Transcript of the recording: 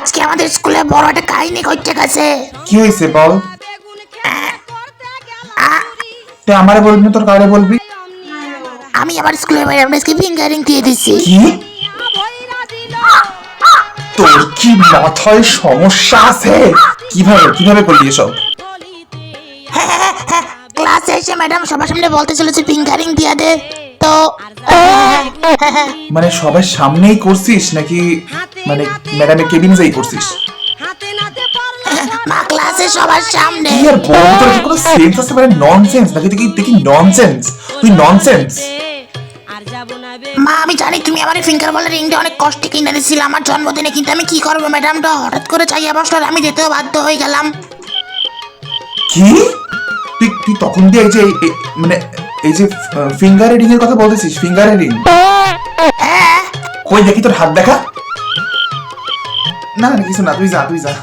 আজকে আমাদের স্কুলে বড় একটা কাহিনী ঘটতে গেছে। কি হয়েছে বল? তুই আমারে বলবি না, তোর কারে বলবি? আমি আমার স্কুলের ম্যাডামকে ফিঙ্গারিং দিয়ে দিচ্ছি। কি? তোর কি মাথায় সমস্যা আছে? কিভাবে কিভাবে করলি এসব? ক্লাসে এসে ম্যাডাম সবার সামনে বলতে চলেছে ফিঙ্গারিং দিয়ে দে, তো মানে সবার সামনেই করছিস নাকি মানে ম্যাডামের কেবিনে যাই করছিস? মা ক্লাসে সবার সামনে। কি আর বলবো, তোর কি কোনো সেন্স আছে? মানে ননসেন্স নাকি দেখি ননসেন্স, তুই ননসেন্স। মা আমি জানি তুমি আমার ফিঙ্গার বলের রিংটা অনেক কষ্টে কিনে দিয়েছিলে আমার জন্মদিনে, কিন্তু আমি কি করবো, ম্যাডামটা হঠাৎ করে চাইয়া বসলো আর আমি দিতেও বাধ্য হয়ে গেলাম। কি? তুই তখন দিয়ে মানে এই যে ফিঙ্গার রিং এর কথা বলতেছিস? Finger ring? হ্যাঁ কই দেখি তোর হাত দেখা। না না কিছু না, তুই যা।